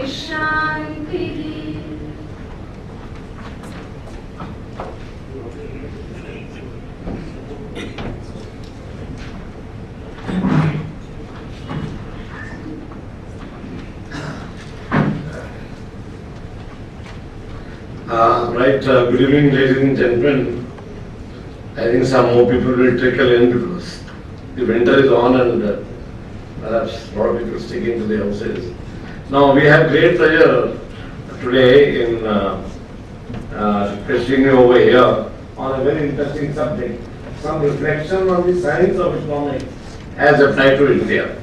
शान्तिः। Good evening, ladies and gentlemen. I think some more people will trickle in because the winter is on and perhaps a lot of people sticking to the houses. Now, we have great pleasure today in requesting you over here on a very interesting subject, some reflection on the science of economics as applied to India.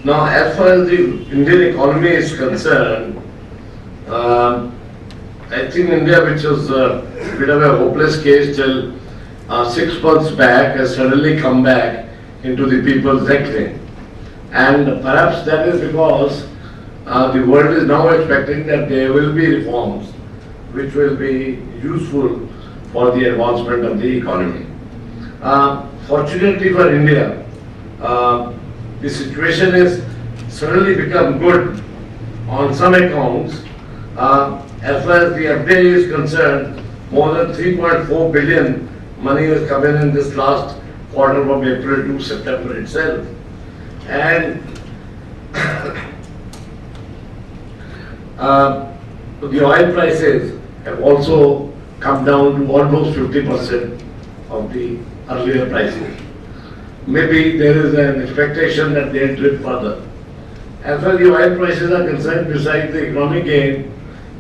Now, as far as the Indian economy is concerned, I think India, which was a bit of a hopeless case till 6 months back, has suddenly come back into the people's reckoning. And perhaps that is because the world is now expecting that there will be reforms which will be useful for the advancement of the economy. Fortunately for India, the situation has suddenly become good on some accounts. As far as the FDI is concerned, more than 3.4 billion money has come in this last quarter from April to September itself. And the oil prices have also come down to almost 50% of the earlier prices. Maybe there is an expectation that they will dip further. As far as the oil prices are concerned, besides the economic gain,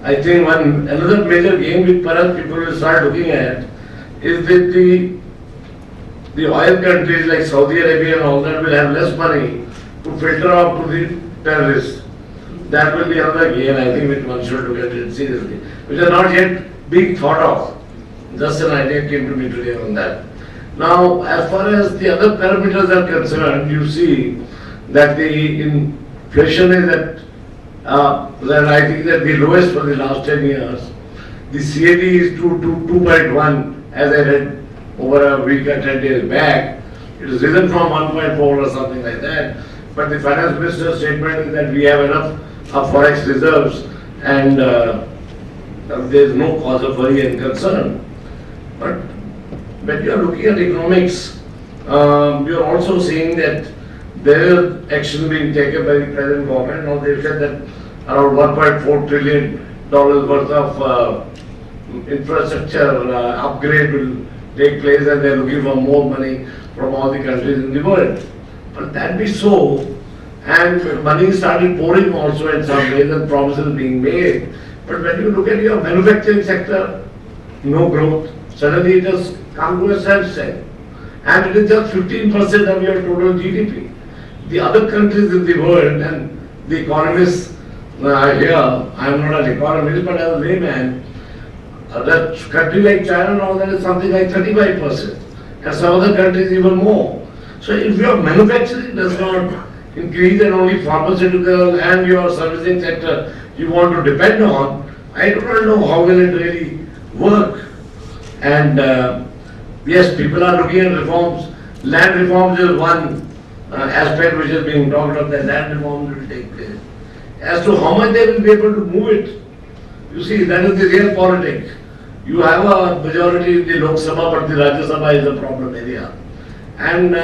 I think another major gain which perhaps people will start looking at is that the oil countries like Saudi Arabia and all that will have less money to filter out to the terrorists. That will be another gain, I think, which one should look at it seriously, which are not yet being thought of. Just an idea came to me today on that. Now, as far as the other parameters are concerned, you see that the inflation is at I think that the lowest for the last 10 years. The CAD is 2.1, as I read over a week or 10 days back. It has risen from 1.4 or something like that. But the finance minister's statement is that we have enough forex reserves and there is no cause of worry and concern. But when you are looking at economics, you are also seeing that there is action being taken by the present government. Now they said that around $1.4 trillion worth of infrastructure upgrade will take place, and they are looking for more money from all the countries in the world. But that be so, and money started pouring also in some ways and promises being made. But when you look at your manufacturing sector, no growth. Suddenly it has come to a standstill. And it is just 15% of your total GDP. The other countries in the world, and the economists here, I am not an economist, but as a layman, that country like China and all that is something like 35%, and some other countries even more. So if your manufacturing does not increase and only pharmaceutical and your servicing sector you want to depend on, I do not know how will it really work. And yes, people are looking at reforms. Land reforms is one aspect which is being talked of, that land reforms will take place. As to how much they will be able to move it, you see, that is the real politics. You have a majority in the Lok Sabha, but the Rajya Sabha is a problem area. And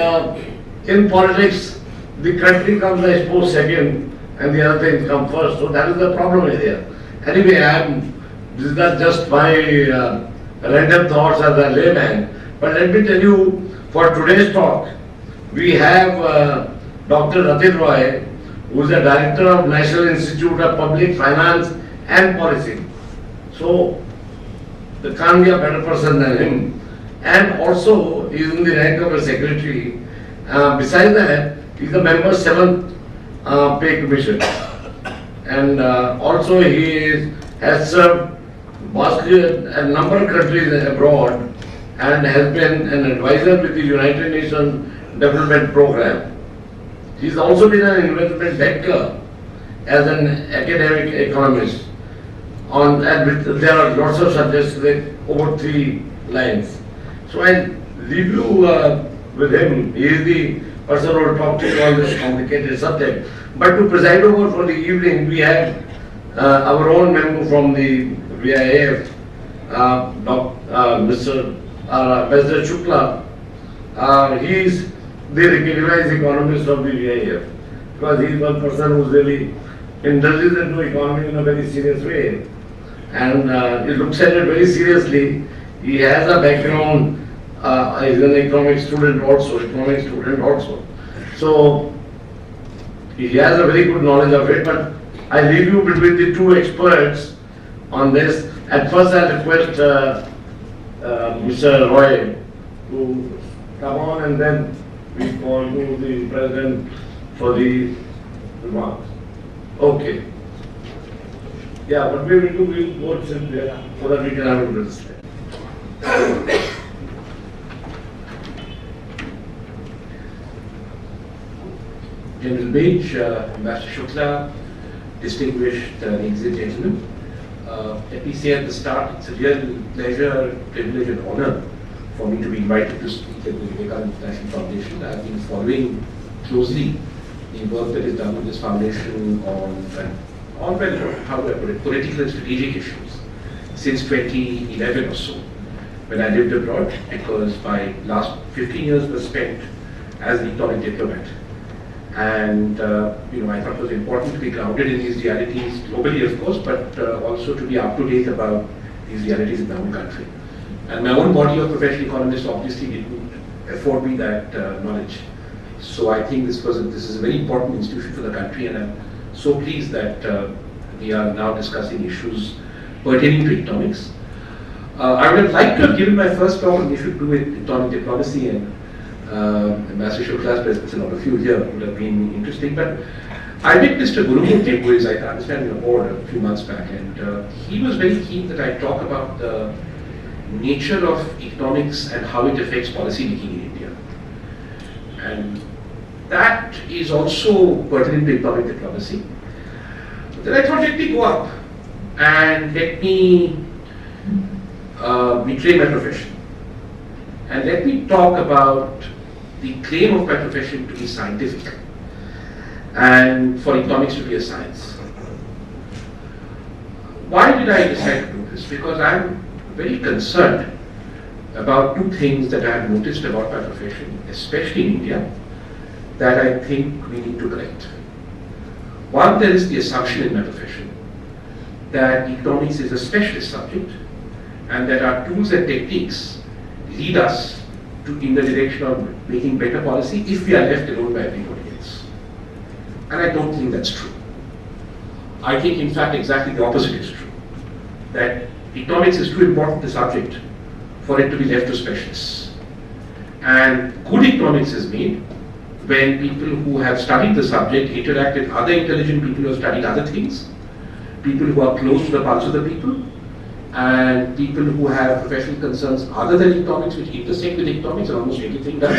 in politics, the country comes, I suppose, second, and the other things come first. So that is the problem area. Anyway, this is not just my random thoughts as a layman, but let me tell you, for today's talk, we have Dr. Atin Roy, who is the Director of National Institute of Public Finance and Policy. So, there can't be a better person than him. And also, he is in the rank of a secretary. Besides that, he is a member 7th Pay Commission. And also, he has served vastly a number of countries abroad and has been an advisor with the United Nations Development Program. He's also been an investment banker as an academic economist. And there are lots of subjects like over 3 lines. So I leave you with him. He is the person who will talk to you on this complicated subject. But to preside over for the evening, we have our own member from the VIF, Mr. Ambassador Shukla, he is the recognized economist of the VIF, because he is one person who is really indulges into economy in a very serious way, and he looks at it very seriously. He has a background, he's an economic student also. So he has a very good knowledge of it, but I leave you between the two experts on this. At first I request Mr. Roy to come on, and then we call to the President for the remarks. Okay. Yeah, what we will do, we will go sit there so that we can have a understanding. General Beige, Ambassador Shukla, distinguished ladies and gentlemen. Let me say at the start, it's a real pleasure, privilege and honor for me to be invited to speak at the Vivekananda International Foundation. I've been following closely the work that is done with this foundation on how do I put it, political and strategic issues since 2011 or so, when I lived abroad, because my last 15 years were spent as an economic diplomat. And I thought it was important to be grounded in these realities globally, of course, but also to be up to date about these realities in my own country. And my own body of professional economists obviously didn't afford me that knowledge. So I think this is a very important institution for the country, and I'm so pleased that we are now discussing issues pertaining to economics. I would have liked to have given my first talk on issue to do with economic diplomacy, and Ambassador Shukla's presence and all of you here would have been interesting. But I met Mr. Gurumurthy, who is, I understand, on the board a few months back, and he was very keen that I talk about the nature of economics and how it affects policy making in India. And that is also pertinent to economic diplomacy. But then I thought, let me go up and let me betray my profession. And let me talk about the claim of my profession to be scientific and for economics to be a science. Why did I decide to do this? Because I'm very concerned about two things that I have noticed about my profession, especially in India, that I think we need to correct. One, there is the assumption in my profession that economics is a specialist subject and that our tools and techniques lead us in the direction of making better policy if we are left alone by everybody else. And I don't think that's true. I think, in fact, exactly the opposite is true. That economics is too important a subject for it to be left to specialists. And good economics is made when people who have studied the subject interact with other intelligent people who have studied other things, people who are close to the pulse of the people, and people who have professional concerns other than economics, which intersect with economics, and almost everything does.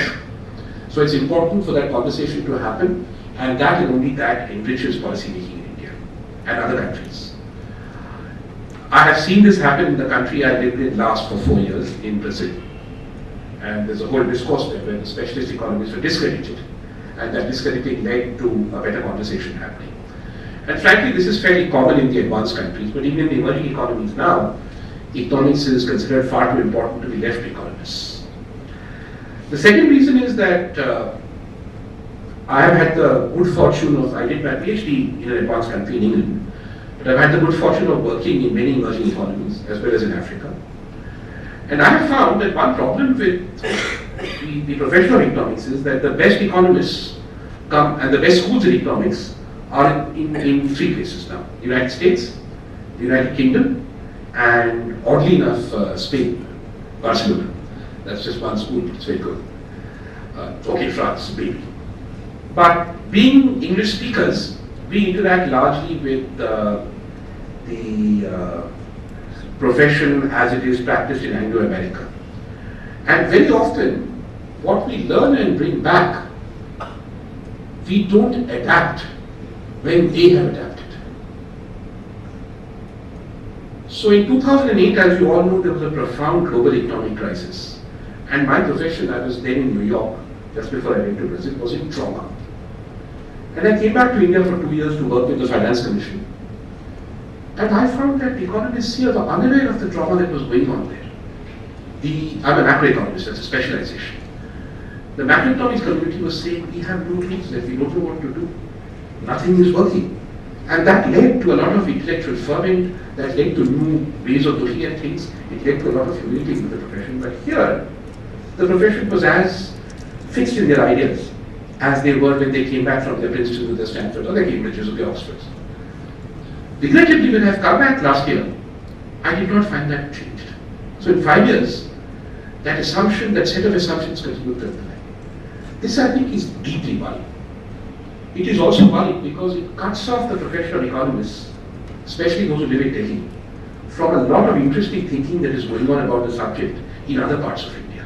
So it's important for that conversation to happen, and that and only that enriches policy making in India and other countries. I have seen this happen in the country I lived in last for 4 years, in Brazil. And there's a whole discourse there where the specialist economists were discredited, and that discrediting led to a better conversation happening. And frankly, this is fairly common in the advanced countries, but even in the emerging economies now, economics is considered far too important to be left to economists. The second reason is that I have had the good fortune of, I did my PhD in an advanced country in England, but I've had the good fortune of working in many emerging economies as well as in Africa. And I have found that one problem with the profession of economics is that the best economists come, and the best schools in economics are in three places now: the United States, the United Kingdom, and oddly enough, Spain, Barcelona. That's just one school, it's very good. Okay, France, maybe. But being English speakers, we interact largely with the profession as it is practiced in Anglo-America. And very often, what we learn and bring back, we don't adapt when they have adapted. So in 2008, as you all know, there was a profound global economic crisis. And my profession, I was then in New York, just before I went to Brazil, was in trauma. And I came back to India for 2 years to work with the Finance Commission. And I found that economists here were unaware of the drama that was going on there. I'm a macroeconomist, that's a specialization. The macroeconomics community was saying, we have no tools left, we don't know what to do. Nothing is working. And that led to a lot of intellectual ferment, that led to new ways of looking at things, it led to a lot of humility in the profession. But here, the profession was as fixed in their ideas as they were when they came back from their Princeton or their Stanford or their Cambridges or their Oxfords. Regrettably, when I've come back last year, I did not find that changed. So in 5 years, that assumption, that set of assumptions continued to apply. This, I think, is deeply worrying. It is also worrying because it cuts off the profession of economists, especially those who live in Delhi, from a lot of interesting thinking that is going on about the subject in other parts of India.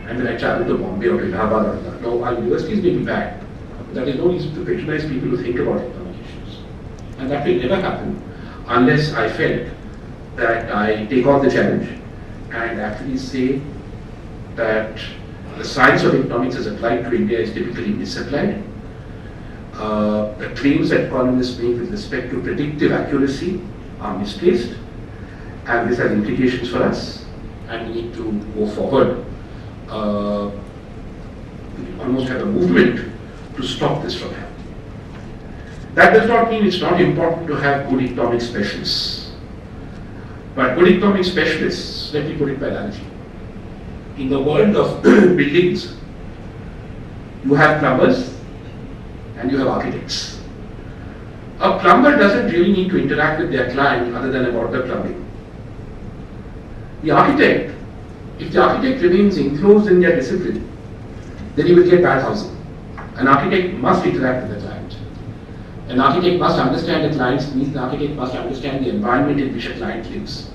And when I travel to Bombay or to Allahabad or Lucknow, our universities may be bad. That is no reason to patronize people who think about economic issues. And that will never happen unless I felt that I take on the challenge and actually say that the science of economics as applied to India is typically misapplied. The claims that economists make with respect to predictive accuracy are misplaced, and this has implications for us, and we need to go forward. We almost have a movement to stop this from happening. That does not mean it's not important to have good economic specialists. But good economic specialists, let me put it by analogy. In the world of buildings, you have plumbers and you have architects. A plumber doesn't really need to interact with their client other than about the plumbing. The architect, if the architect remains enclosed in their discipline, then he will get bad housing. An architect must interact with the client. An architect must understand the client's needs, an architect must understand the environment in which a client lives.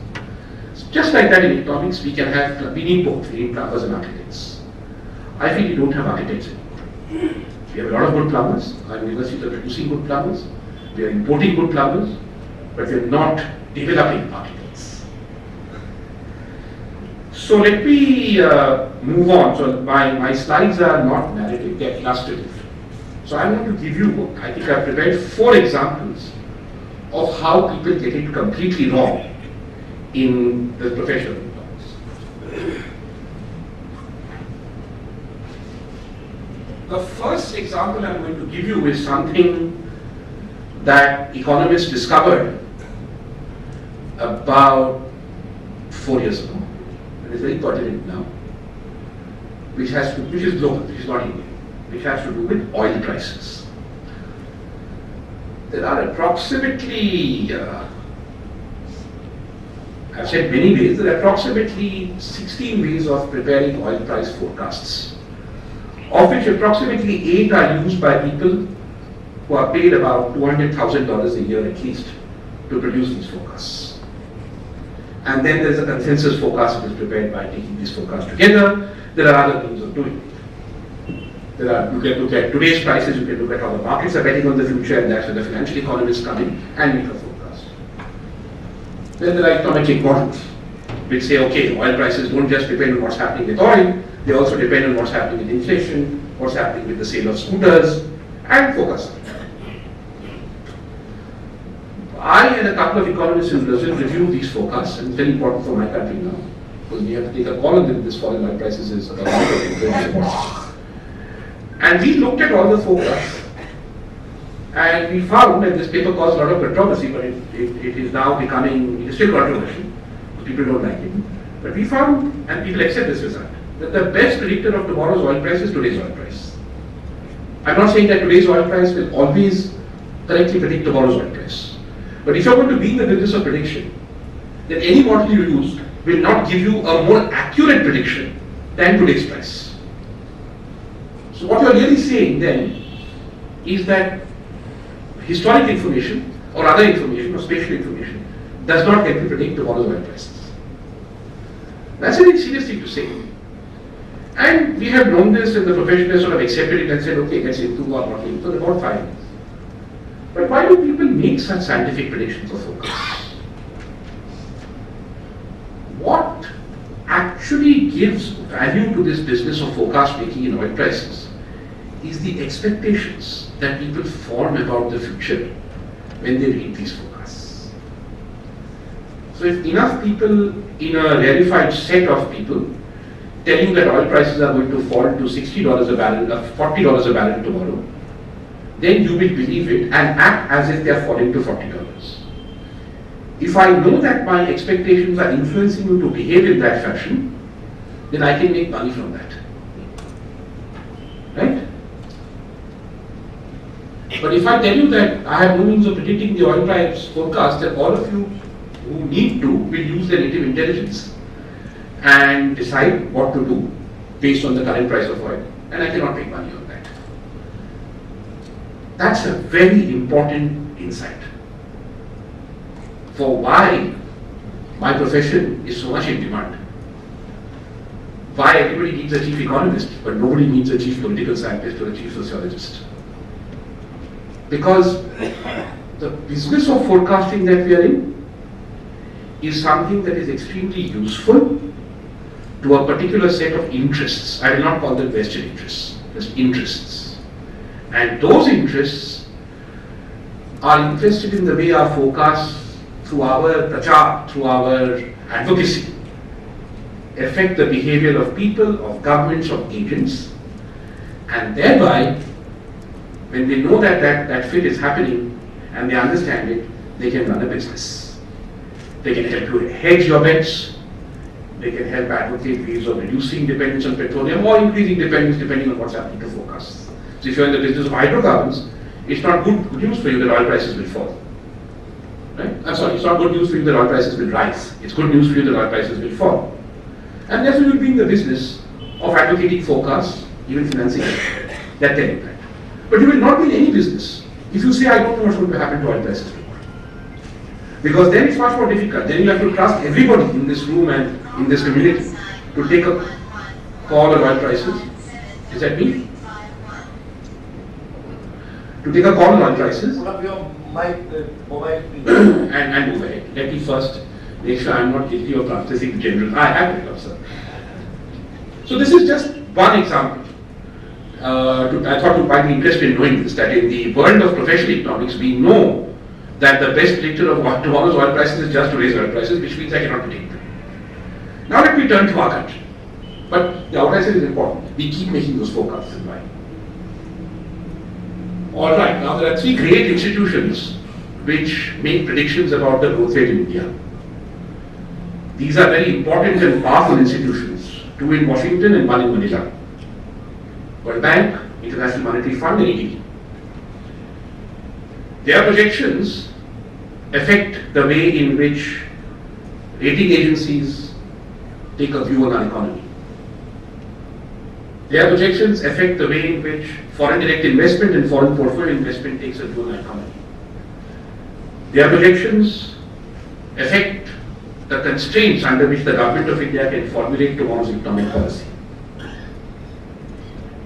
Just like that in economics, we need both, we need plumbers and architects. I feel we don't have architects anymore. We have a lot of good plumbers, our universities are producing good plumbers, we are importing good plumbers, but we are not developing architects. So let me move on. So my slides are not narrative, they are illustrative. So I want to give you, I think I've prepared 4 examples of how people get it completely wrong in the profession of economics. The first example I'm going to give you is something that economists discovered about 4 years ago, and it's very pertinent now, which is global, which is not Indian, which has to do with oil prices. There are approximately, I've said many ways, there are approximately 16 ways of preparing oil price forecasts, of which approximately 8 are used by people who are paid about $200,000 a year at least to produce these forecasts. And then there's a consensus forecast that is prepared by taking these forecasts together. There are other means of doing it. You can look at today's prices, you can look at how the markets are betting on the future, and that's where the financial economists come in and make a forecast. Then there are econometric models, which say, okay, oil prices don't just depend on what's happening with oil, they also depend on what's happening with inflation, what's happening with the sale of scooters, and focus. I and a couple of economists in Brazil review these forecasts, and it's very important for my country now, because we have to take a call on this fall in oil prices is about important. And we looked at all the forecasts, and we found, and this paper caused a lot of controversy, but it is now becoming, it is still controversial, people don't like it, but we found, and people accept this result, that the best predictor of tomorrow's oil price is today's oil price. I'm not saying that today's oil price will always correctly predict tomorrow's oil price, but if you're going to be in the business of prediction, then any model you use will not give you a more accurate prediction than today's price. So what you're really saying then is that historic information or other information or spatial information does not help you predict tomorrow's oil prices. That's a very serious thing to say. And we have known this, and the profession has sort of accepted it and said, okay, let's improve our modeling for about 5 years. But why do people make such scientific predictions or forecasts? What actually gives value to this business of forecast making in oil prices is the expectations that people form about the future when they read these forecasts. So if enough people in a rarefied set of people tell you that oil prices are going to fall to $60 a barrel, $40 a barrel tomorrow, then you will believe it and act as if they are falling to $40. If I know that my expectations are influencing you to behave in that fashion, then I can make money from that. Right? But if I tell you that I have no means of predicting the oil price forecast, then all of you who need to will use their native intelligence and decide what to do based on the current price of oil, and I cannot make money on that. That's a very important insight for why my profession is so much in demand. Why everybody needs a chief economist, but nobody needs a chief political scientist or a chief sociologist. Because the business of forecasting that we are in is something that is extremely useful to a particular set of interests. I will not call them vested interests, just interests. And those interests are interested in the way our forecasts through our prachar, through our advocacy, affect the behavior of people, of governments, of agents, and thereby, when they know that fit is happening and they understand it, they can run a business. They can help you hedge your bets, they can help advocate ways of reducing dependence on petroleum or increasing dependence depending on what's happening to forecasts. So if you're in the business of hydrocarbons, it's not good news for you that oil prices will fall. Right? I'm sorry, it's not good news for you that oil prices will rise. It's good news for you that oil prices will fall. And therefore you'll be in the business of advocating forecasts, even financing it, that tell you that. But you will not be in any business if you say, I don't know what's going to happen to oil prices tomorrow. Because then it's much more difficult. Then you have to trust everybody in this room and in this community to take a call on oil prices. Is that me? To take a call on oil prices. Put up your mic, mobile please. and move ahead. Let me first make sure I'm not guilty of practicing general. I have it, sir. So this is just one example. I thought you might be interested in knowing this, that in the world of professional economics, we know that the best predictor of tomorrow's oil prices is just today's oil prices, which means I cannot predict them. Now let me turn to our country. But the outside is important. We keep making those forecasts in mind. Alright, now there are three great institutions which make predictions about the growth rate in India. These are very important and powerful institutions, two in Washington and one in Manila. World Bank, International Monetary Fund and ADB. Their projections affect the way in which rating agencies take a view on our economy. Their projections affect the way in which foreign direct investment and foreign portfolio investment takes a view on our economy. Their projections affect the constraints under which the government of India can formulate tomorrow's economic policy.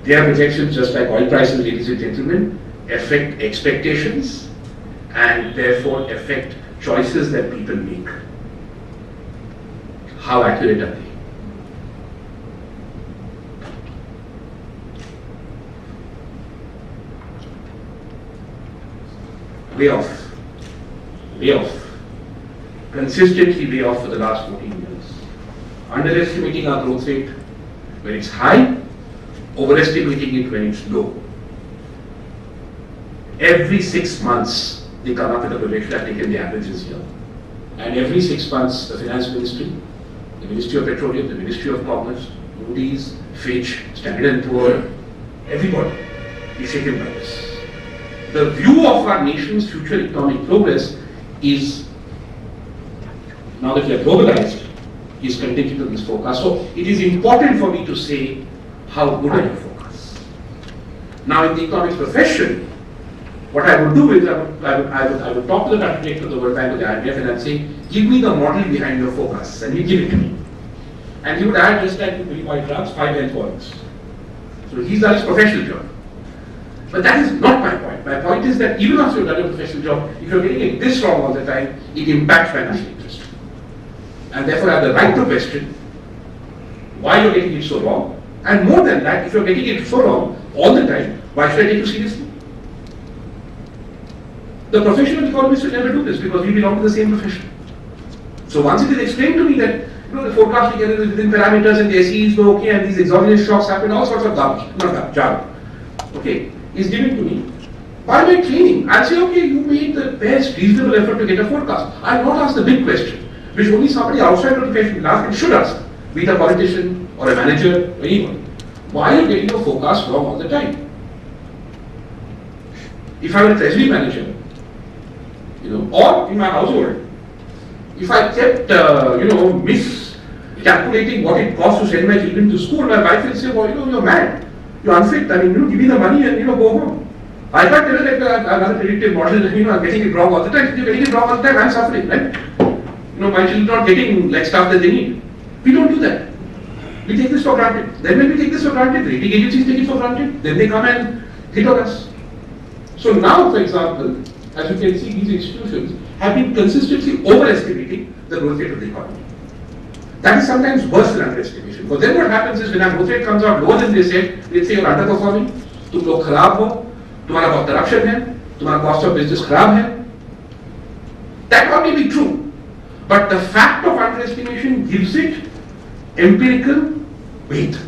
Their projections, just like oil prices, ladies and gentlemen, affect expectations and therefore affect choices that people make. How accurate are they? Way off. Way off. Consistently way off for the last 14 years. Underestimating our growth rate when it's high, overestimating it when it's low. Every 6 months, they come up with a projection. I've taken the averages here. And every 6 months, the Finance Ministry, the Ministry of Petroleum, the Ministry of Commerce, Moody's, Fitch, Standard & Poor, everybody is shaken by this. The view of our nation's future economic progress is, now that we are globalized, is contingent on this forecast. So it is important for me to say how good are your forecasts. Now in the economics profession, what I would do is I would talk to the country director of the World Bank or the IMF and I'd say, give me the model behind your forecasts, and he'd give it to me. And he would add, just like very white graphs, 5 health points. So he's done his professional job. But that is not my point. My point is that even after you've done your professional job, if you're getting it this wrong all the time, it impacts financial interest. And therefore I have the right to question why you're getting it so wrong. And more than that, if you're getting it so wrong all the time, why should I take you seriously? The professional economists will never do this because we belong to the same profession. So once it is explained to me that the forecast we get is within parameters and the SE is okay and these exogenous shocks happen, all sorts of garbage, not garbage, jargon, okay, is given to me. By my training, I'll say, okay, you made the best reasonable effort to get a forecast. I'll not ask the big question, which only somebody outside the profession will ask and should ask, be it a politician or a manager or anyone. Why are you getting your forecast wrong all the time? If I were a treasury manager, or in my household, if I kept, miscalculating what it costs to send my children to school, my wife will say, well, you're mad, you're unfit, I mean, give me the money and, go home. I can't tell her that I'm not a predictive model, I'm getting it wrong all the time. If you're getting it wrong all the time, I'm suffering, right? My children are not getting stuff that they need. We don't do that. We take this for granted. Then when we take this for granted, the rating agencies take it for granted, then they come and hit on us. So now, for example, as you can see, these institutions have been consistently overestimating the growth rate of the economy. That is sometimes worse than underestimation. Because then what happens is when our growth rate comes out lower than they said, they say you're underperforming, तुम लोग खराब हो, तुम्हारा बहुत corruption है, तुम्हारा cost of business खराब है. That may be true, but the fact of underestimation gives it empirical weight.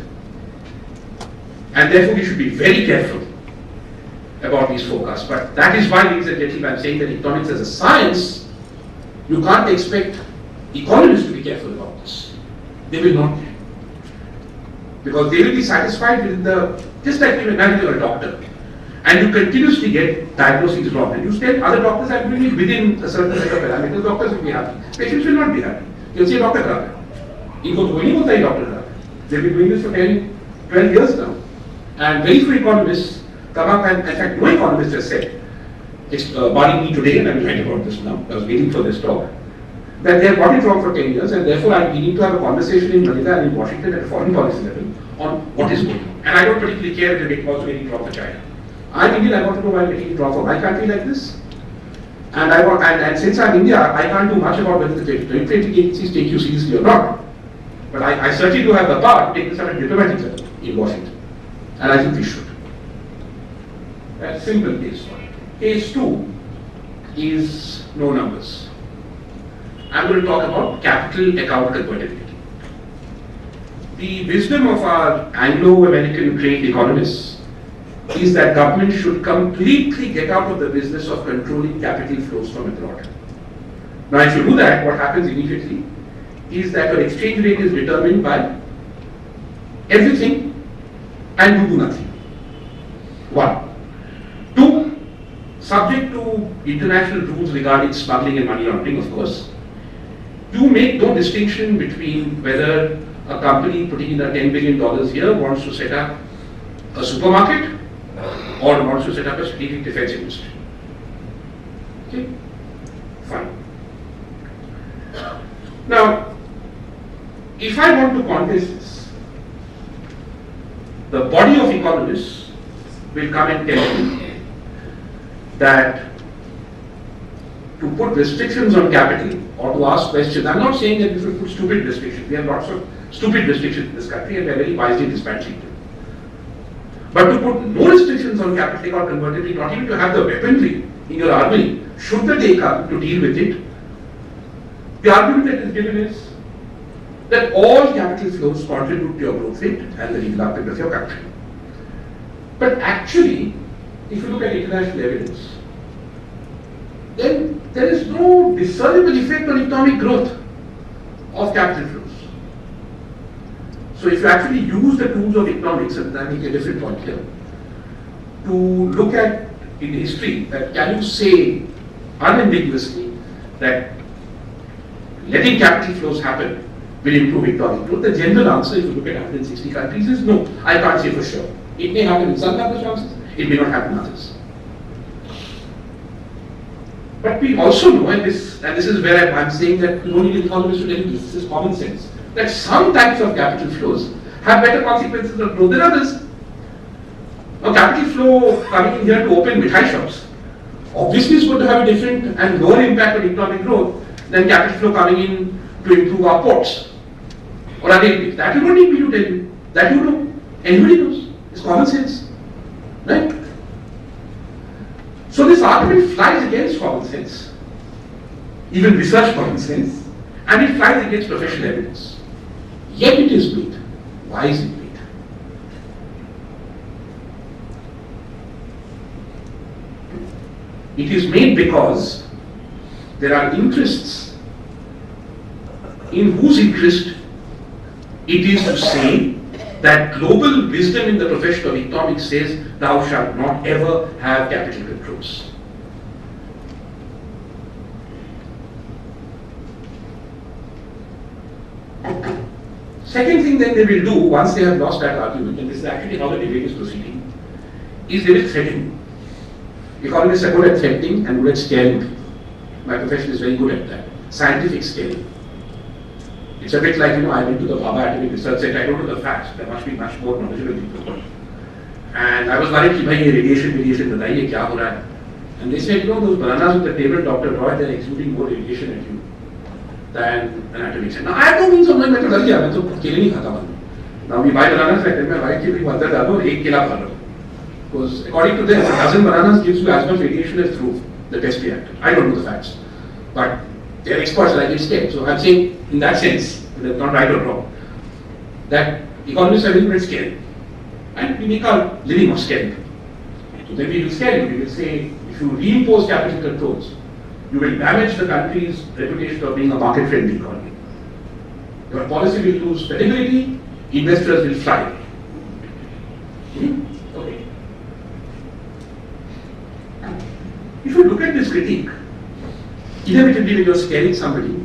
And therefore we should be very careful about these forecasts. But that is why, ladies and gentlemen, I'm saying that economics as a science, you can't expect economists to be careful about this. They will not be. Because they will be satisfied with just like you imagine you're a doctor, and you continuously get diagnoses wrong, and you tell other doctors I'm doing it within a certain set of parameters, doctors will be happy. Patients will not be happy. You'll say doctor खराब है. इनको तो नहीं होता है doctor खराब है. They've been doing this for 10, 12 years now. And very few economists come up, and in fact no economist has said, barring me today, and I'm writing about this now, I was waiting for this talk, that they have got it wrong for 10 years, and therefore I'm beginning to have a conversation in Manila and in Washington at a foreign policy level on what is going on. And I don't particularly care if they're also getting it wrong for China. I'm Indian, I want to know why I'm getting it wrong for my country like this. And since I'm India, I can't do much about whether the rating agencies take you seriously or not. But I certainly do have the power to take this at a diplomatic level in Washington. And I think we should. That's simple case 1. Case 2 is no numbers. I'm going to talk about capital account convertibility. The wisdom of our Anglo-American trained economists is that government should completely get out of the business of controlling capital flows from abroad. Now, if you do that, what happens immediately is that your exchange rate is determined by everything and you do nothing. 1. 2, subject to international rules regarding smuggling and money laundering, of course, you make no distinction between whether a company putting in a $10 billion here wants to set up a supermarket or wants to set up a strategic defense industry. Okay? Fine. Now, if I want to contest this, the body of economists will come and tell me that to put restrictions on capital or to ask questions, I'm not saying that we should put stupid restrictions. We have lots of stupid restrictions in this country and they are very wisely dispatching them. But to put no restrictions on capital or convertibility, not even to have the weaponry in your army, should the day come to deal with it, the argument that is given is that all capital flows contribute to your growth rate and the development of your country. But actually, if you look at international evidence, then there is no discernible effect on economic growth of capital flows. So if you actually use the tools of economics, and I make a different point here, to look at in history that can you say unambiguously that letting capital flows happen will improve economic growth, the general answer, if you look at 160 countries, is no. I can't say for sure. It may happen in some circumstances, it may not happen in others. But we also know, and this is where I'm saying that no need economists to tell you this is common sense, that some types of capital flows have better consequences of growth than others. Now, capital flow coming in here to open mithai shops obviously is going to have a different and lower impact on economic growth than capital flow coming in to improve our ports or other areas. That you don't need me to tell you. That you know. Anybody knows. It's common sense. Right? So this argument flies against common sense, even research common sense, And it flies against professional evidence. Yet it is made. Why is it made? It is made because there are interests in whose interest it is to say that global wisdom in the profession of economics says thou shalt not ever have capital controls. Second thing then they will do once they have lost that argument, and this is actually how the debate is proceeding, is they will threaten. Economists are good at threatening and good at scaring people. My profession is very good at that. Scientific scaring. It's a bit like, I went to the Bhabha Atomic Research Center, I don't know the facts, there must be much more knowledgeable people. And I was worried, bhai, radiation, bataiye, kya ho raha hai? And they said, those bananas on the table, Dr. Roy, they're exuding more radiation at you than an atomic center. Now, I have no means of knowing, I now we buy bananas, I tell my wife, you mother dalo, ek kila bhalo. Because according to them, a dozen bananas gives you as much radiation as through the test reactor. I don't know the facts. But they're experts and I get scared. So I'm saying, in that sense, not right or wrong, that economists are very good at scaring. And we make our living of scaring. So then we will scare you. We will say, if you reimpose capital controls, you will damage the country's reputation of being a market-friendly economy. Your policy will lose credibility, investors will fly. Okay. If you look at this critique, inevitably when you are scaring somebody,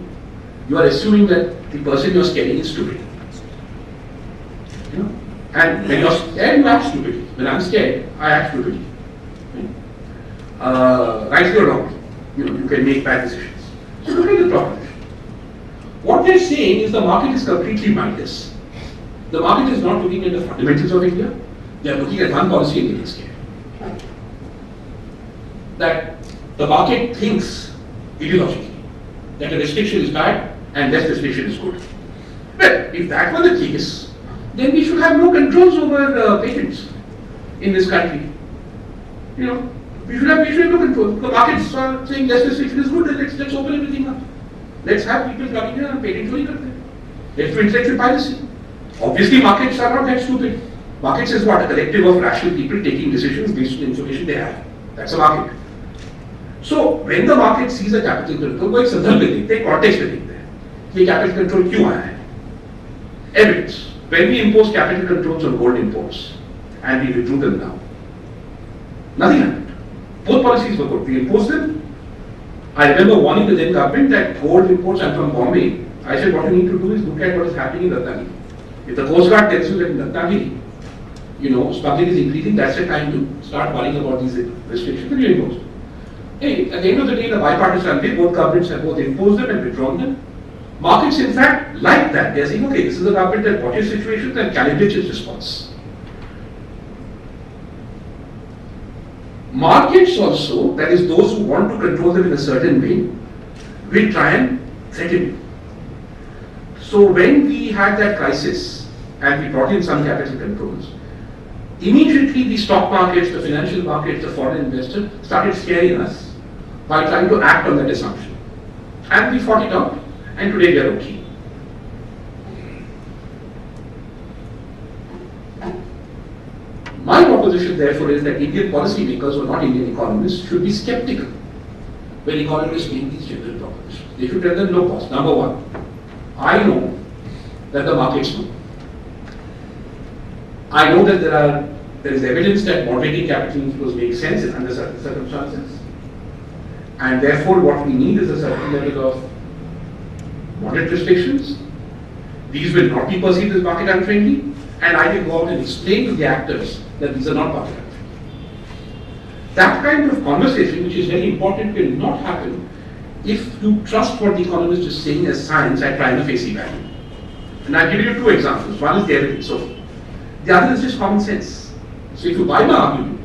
you are assuming that the person you are scaring is stupid. And when you are scared, you act stupidly. When I am scared, I act stupidly. Right or wrong, you can make bad decisions. So look at the proposition. What they are saying is the market is completely mindless. The market is not looking at the fundamentals of India. They are looking at one policy and getting scared. That the market thinks ideologically that a restriction is bad and less restriction is good. Well, if that were the case, then we should have no controls over patents in this country. We should have no control. The markets are saying less restriction is good, then let's open everything up. Let's have people coming here and patent chori karte. Let's do intellectual piracy. Obviously, markets are not that stupid. Markets is what? A collective of rational people taking decisions based on the information they have. That's a market. So, when the market sees a capital control, वो एक संदर्भ में देखते हैं, context में देखते हैं, ये capital control क्यों आया है? Evidence. When we impose capital controls on gold imports, and we withdrew them now, nothing happened. Both policies were good. We imposed them. I remember warning the then government that gold imports, I'm from Bombay. I said, what you need to do is look at what is happening in Ratnagiri. If the Coast Guard tells you that in Ratnagiri, smuggling is increasing, that's the time to start worrying about these restrictions, then you impose them. Hey, at the end of the day, the bipartisan way, both governments have both imposed them and withdrawn them. Markets, in fact, like that. They are saying, okay, this is the government that watches situations and calibrates its response. Markets also, that is those who want to control them in a certain way, will try and threaten you. So when we had that crisis and we brought in some capital controls, immediately the stock markets, the financial markets, the foreign investors started scaring us by trying to act on that assumption. And we fought it out, and today we are okay. My proposition therefore is that Indian policymakers or not Indian economists should be skeptical when economists make these general propositions. They should tell them no cost. Number one, I know that the markets know. I know that there is evidence that moderating capital inflows make sense under certain circumstances, and therefore what we need is a certain level of moderate restrictions. These will not be perceived as market unfriendly, and I will go out and explain to the actors that these are not market unfriendly. That kind of conversation, which is very important, will not happen if you trust what the economist is saying as science at prima facie value. And I'll give you two examples. One is the evidence. So the other is just common sense. So if you buy my argument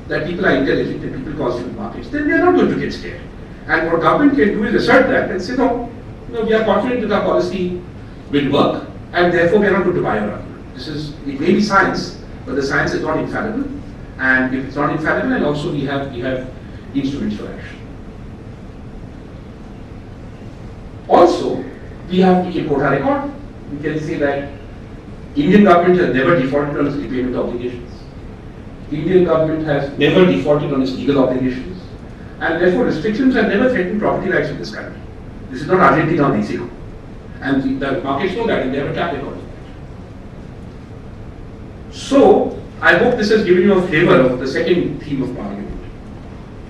that people are intelligent and people constitute markets, then they are not going to get scared. And what government can do is assert that and say, no, we are confident that our policy will work, and therefore we are not going to buy your argument. It may be science, but the science is not infallible. And if it's not infallible, and also we have instruments for action. Also, We have to quote our record. We can say that Indian government has never defaulted on its repayment obligations. Indian government has never defaulted on its legal obligations, and therefore restrictions have never threatened property rights in this country. This is not Argentina or Mexico. And the markets know that, and they have a track record of that. So, I hope this has given you a flavor of the second theme of Parliament.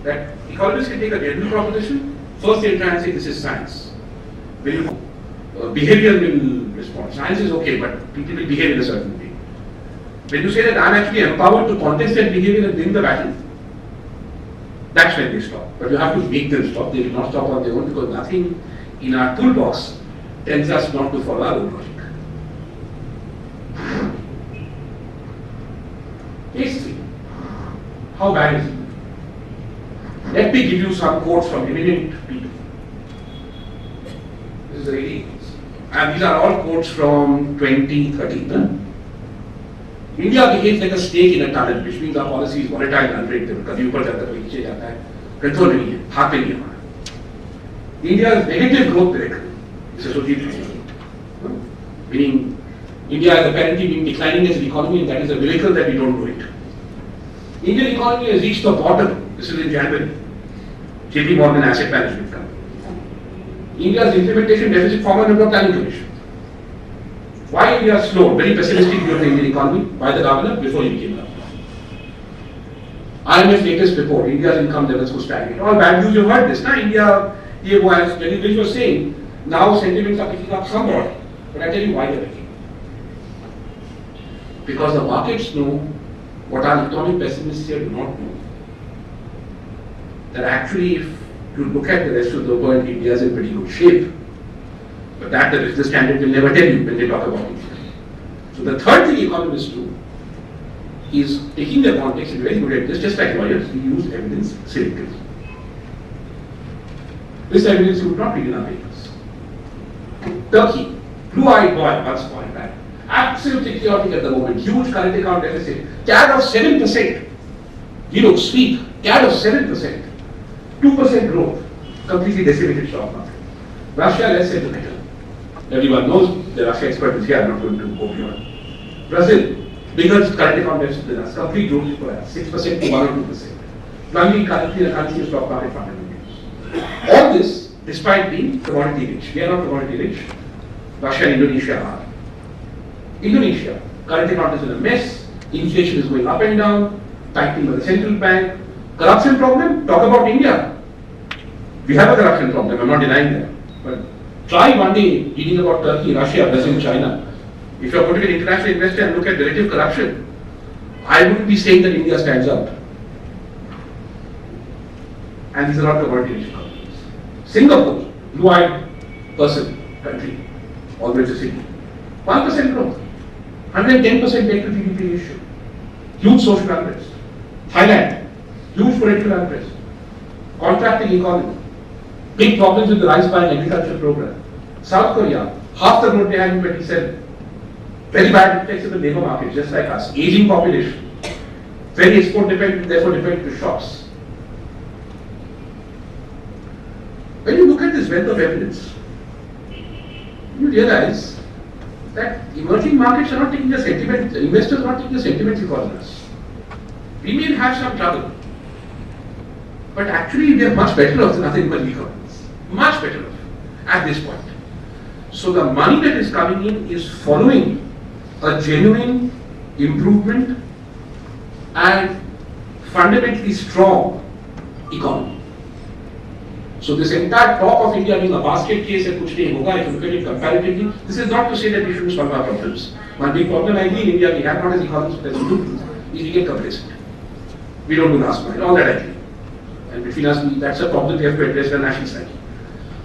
That economists can take a general proposition. First, they'll try and say this is science. Behavior will respond. Science is okay, but people will behave in a certain way. When you say that I'm actually empowered to contest that behavior and win the battle, that's when they stop. But you have to make them stop. They will not stop on their own because nothing in our toolbox tells us not to follow our own logic. Case 3. How bad is it? Let me give you some quotes from eminent people. This is really, and these are all quotes from 2013. India behaves like a snake in a tunnel, which means our policy is volatile and unpredictable. कभी ऊपर जाता है, कभी नीचे जाता है, control नहीं है, हाथ में नहीं है हमारा. India's negative growth rate. This is what meaning India has apparently been declining as an economy, and that is a miracle that we don't do it. Indian economy has reached the bottom. This is in January. JP Morgan Asset Management Company. India's implementation deficit former member of Planning Commission. Why India is slow? Very pessimistic view of the Indian economy by the governor before he became governor. IMF latest report, India's income levels could stagnate. All bad news, you've heard this. Now India, as Dennis was saying, now sentiments are picking up somewhat. But I tell you why they're picking up. Because the markets know what our economic pessimists here do not know. That actually, if you look at the rest of the world, India is in pretty good shape. But that the business standard will never tell you when they talk about India. So the third thing economists do is taking their context and very good at this, just like lawyers, we use evidence selectively. This evidence you would not read in our papers. Turkey, blue-eyed boy, once point back. Absolutely chaotic at the moment, huge current account deficit, CAD of 7%. You know, sweep, CAD of 7%, 2% growth, completely decimated stock market. Russia, less said the better. Everyone knows the Russia expert is here, I'm not going to go beyond. Brazil, bigger current account deficit than us, complete growth for us, 6% to 1 or 2%. Plunging currency and stock market fundamentals. All this, despite being commodity rich. We are not commodity rich. Russia and Indonesia are. Indonesia, current account is in a mess, inflation is going up and down, tightening by the central bank. Corruption problem, talk about India. We have a corruption problem, I'm not denying that. But try one day reading about Turkey, Russia, Brazil, China. If you are going to be an international investor and look at relative corruption, I wouldn't be saying that India stands out. And these are not commodity rich economies. Singapore, blue-eyed person, country, always a city. 1% growth, 110% debt to GDP ratio, huge social unrest. Thailand, huge political unrest, contracting economy, big problems with the rice buying agriculture program. South Korea, half the growth they had in 27. Very bad effects of the labor market, just like us. Aging population, very export dependent, therefore dependent to shocks. When you look at this wealth of evidence, you realize that emerging markets are not taking the sentiment, investors are not taking the sentimental call on us. We may have some trouble, but actually we are much better off than other emerging economies. Much better off at this point. So the money that is coming in is following a genuine improvement and fundamentally strong economy. So this entire talk of India being a basket case and kuch nahi hoga, if you look at it comparatively, this is not to say that we shouldn't solve our problems. One big problem I agree in India we have not as economists as we do is we get complacent. We don't do last mile, all that I agree. And between us, that's a problem we have to address on the national side.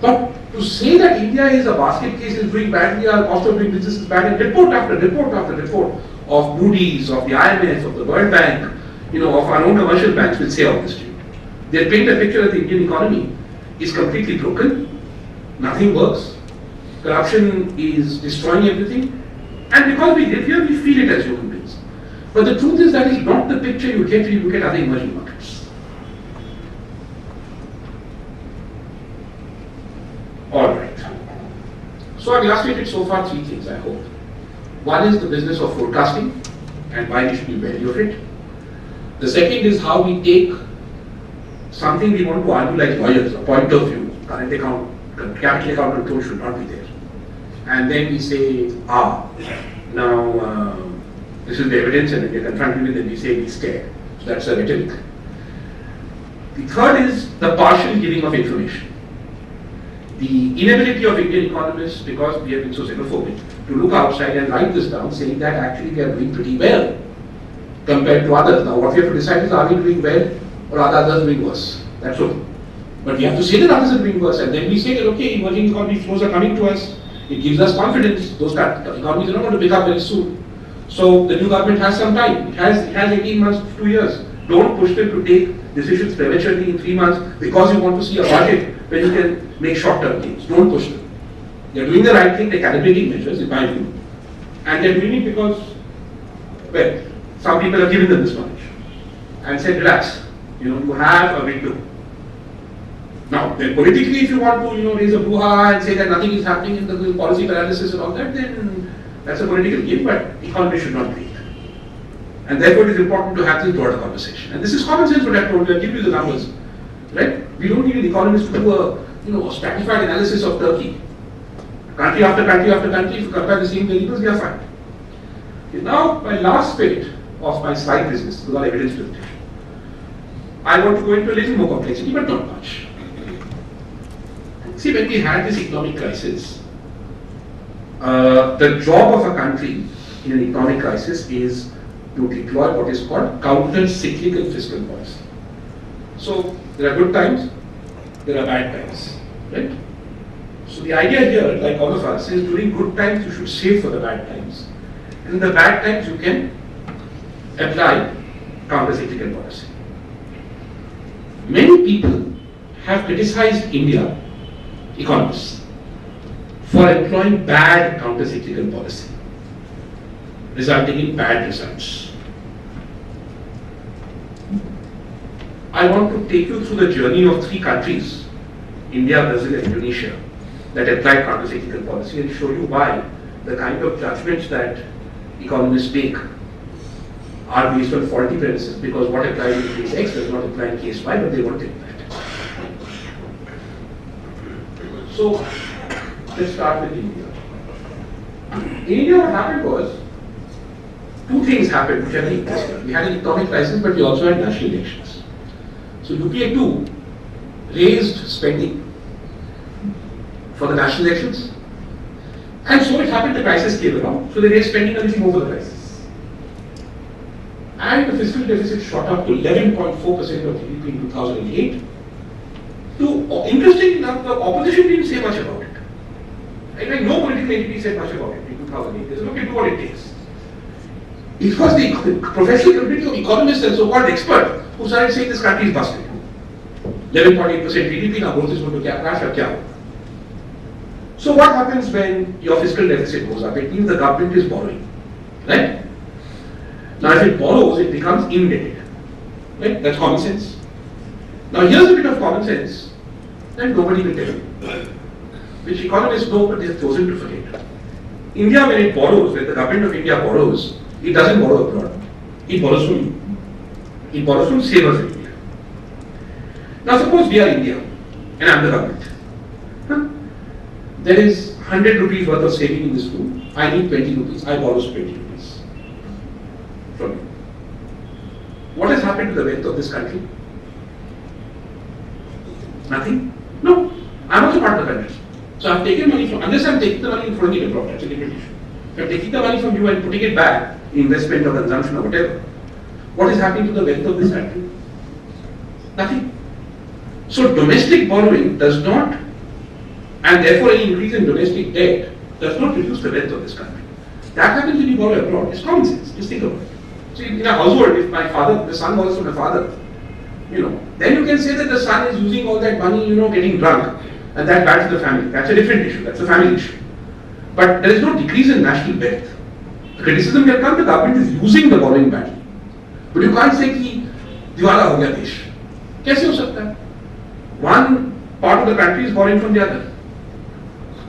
But to say that India is a basket case, is doing badly, our cost of doing business is bad, and report after report after report of Moody's, of the IMF, of the World Bank, of our own commercial banks will say all this to you. They paint a picture of the Indian economy is completely broken, nothing works, corruption is destroying everything, and because we live here, we feel it as human beings. But the truth is that is not the picture you get when you look at other emerging markets. Alright. So So I've illustrated so far three things, I hope. One is the business of forecasting and why we should be wary of it. The second is how we take something we want to argue like lawyers, a point of view, current account, capital account control should not be there. And then we say, now this is the evidence and we are confronted with it, and we say we scared. So that's a rhetoric. The third is the partial giving of information. The inability of Indian economists, because we have been so xenophobic, to look outside and write this down, saying that actually we are doing pretty well compared to others. Now what we have to decide is, are we doing well or are others doing worse? That's all. But we have to say that others are doing worse, and then we say that, okay, emerging economy flows are coming to us. It gives us confidence. Those economies are not going to pick up very soon. So the new government has some time. It has 18 months to 2 years. Don't push them to take decisions prematurely in 3 months because you want to see a budget when you can make short-term gains. Don't push them. They're doing the right thing, they're calibrating measures, in my view. And they're doing it because, well, some people have given them this knowledge and said, relax, you have a window. Now, then politically, if you want to, raise a brouhaha and say that nothing is happening in the policy paralysis and all that, then that's a political game, but economy should not be. And therefore, it is important to have this broader conversation. And this is common sense what I told you. I'll give you the numbers, right? We don't need an economist to do a stratified analysis of Turkey. Country after country after country, if you compare the same variables, we are fine. Okay, now, my last bit of my slide business, because evidence presentation. I want to go into a little more complexity, but not much. See, when we had this economic crisis, the job of a country in an economic crisis is to deploy what is called counter-cyclical fiscal policy. So, there are good times, there are bad times, right? So, the idea here, like all of us, is during good times you should save for the bad times. And in the bad times you can apply counter-cyclical policy. Many people have criticized India, economists, for employing bad counter-cyclical policy, resulting in bad results. I want to take you through the journey of 3 countries, India, Brazil and Indonesia, that apply counter-cyclical policy and show you why the kind of judgments that economists make are based on faulty premises, because what applies in case X does not apply in case Y, but they won't take that. So, let's start with India. In India, what happened was, 2 things happened which are very interesting. We had an economic crisis, but we also had national elections. So UPA 2 raised spending for the national elections, and so it happened the crisis came along, so they raised spending a little over the crisis. And the fiscal deficit shot up to 11.4% of GDP in 2008. Interestingly enough, the opposition didn't say much about it. Like no political entity said much about it in 2008. They said, okay, do what it takes. It was the professional community of economists and so-called experts who started saying this country is busted. 11.8% GDP, now growth is going to crash or kya. So what happens when your fiscal deficit goes up? It means the government is borrowing, right? Now if it borrows, it becomes indebted, right? That's common sense. Now here's a bit of common sense that nobody will tell you, which economists know but they have chosen to forget. India, when it borrows, when the government of India borrows, it doesn't borrow abroad. It borrows from you. It borrows from savers in India. Now suppose we are India and I'm the government. There is 100 rupees worth of saving in this room. I need 20 rupees. I borrow 20 rupees from you. What has happened to the wealth of this country? Nothing? No. I'm also part of the country. So I've taken money from, unless I'm taking the money and throwing it abroad, that's a different issue. If I'm taking the money from you and putting it back in investment or consumption or whatever, what is happening to the wealth of this country? Nothing. So domestic borrowing does not, and therefore any increase in domestic debt does not reduce the wealth of this country. That happens when you borrow abroad. It's common sense. Just think about it. So in a household, if the son borrows from the father, then you can say that the son is using all that money, getting drunk, and that bad for the family. That's a different issue. That's a family issue. But there is no decrease in national wealth. The criticism will come, the government is using the borrowing badly. But you can't say कि दिवाला हो गया देश. कैसे हो सकता है? One part of the country is borrowing from the other.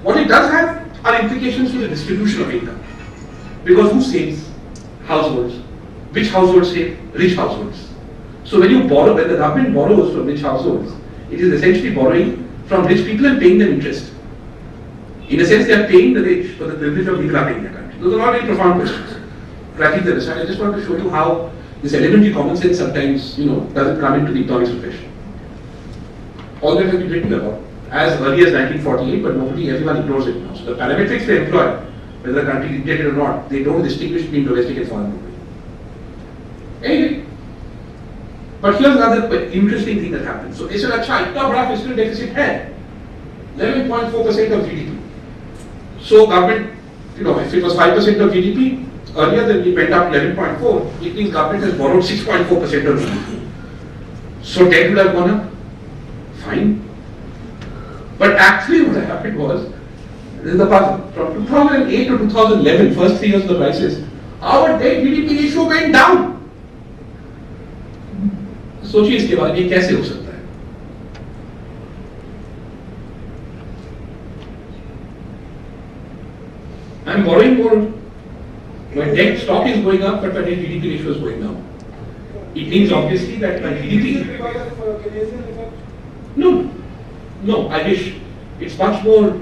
What it does have are implications to the distribution of income. Because who saves? Households. Which households save? Rich households. So when you borrow, when the government borrows from rich households, it is essentially borrowing from rich people and paying them interest. In a sense, they are paying the rich for the privilege of developing their country. Those are all very profound questions. But I think the result, I just want to show you how this elementary common sense sometimes, doesn't come into the economics profession. All that has been written about as early as 1948, but everyone ignores it now. So the parametrics they employ, whether the country is indebted or not, they don't distinguish between domestic and foreign borrowing. Anyway, but here's another interesting thing that happened. So they said, अच्छा इतना बड़ा fiscal deficit है, 11.4% of GDP. So government, if it was 5% of GDP, earlier then it went up 11.4, it means government has borrowed 6.4% of GDP. So debt would have gone up. Fine. But actually what happened was, this is the puzzle, from 2008 to 2011, first 3 years of the crisis, our debt GDP ratio went down. सोचिए इसके बारे में कैसे हो सकता है? I am borrowing more. My debt stock is going up, but my debt GDP ratio is going down. It means obviously that my GDP. No, I wish. It's much more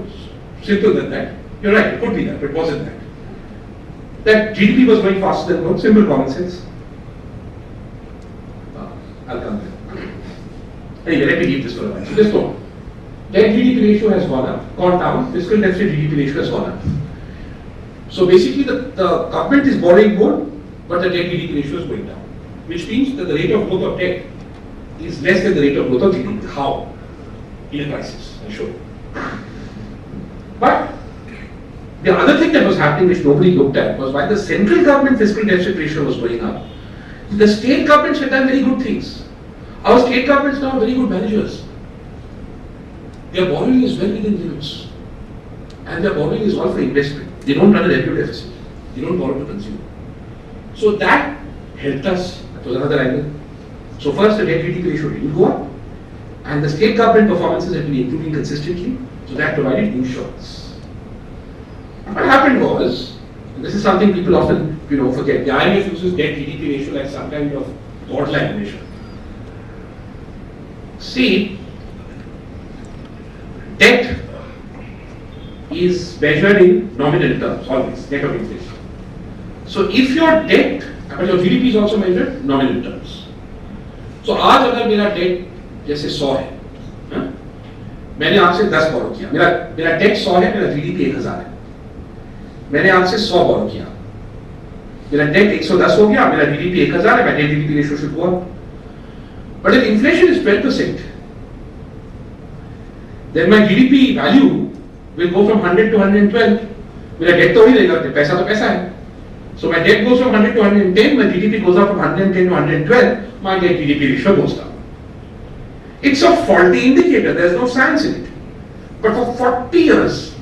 simple than that. You're right, it could be that, but it wasn't that. That GDP was going faster than growth, simple common sense. I'll come there. Anyway, let me leave this for a while. So just go. Debt GDP ratio has gone down, fiscal deficit GDP ratio has gone up. So basically the government is borrowing more, but the debt GDP ratio is going down. Which means that the rate of growth of debt is less than the rate of growth of GDP. How? In a crisis, I'll show you. But the other thing that was happening which nobody looked at was while the central government fiscal deficit ratio was going up, the state governments had done very good things. Our state governments now are very good managers. Their borrowing is well within limits. And their borrowing is all for investment. They don't run a revenue deficit. They don't borrow to consume. So that helped us. That was another angle. So first the debt GDP ratio didn't go up. And the state government performances had been improving consistently. So that provided insurance. What happened was, and this is something people often forget, the IMF uses debt GDP ratio like some kind of borderline measure. See, debt is measured in nominal terms, always, net of inflation. So if your debt, but your GDP is also measured nominal terms. So आज अगर मेरा debt जैसे 100 है, मैंने आपसे 10 बोरो किया, मेरा debt 100 है, मेरा GDP 1000 है, मैंने आपसे 100 बोरो किया, मेरा debt 110 हो गया, मेरा GDP 1000 है, my debt GDP ratio should go up. But if inflation is 12%, then my GDP value will go from 100 to 112. मेरा debt तो वही रहेगा, पैसा तो पैसा है. So my debt goes from 100 to 110, my GDP goes up from 110 to 112, my debt GDP ratio goes down. It's a faulty indicator, there's no science in it. But for 40 years,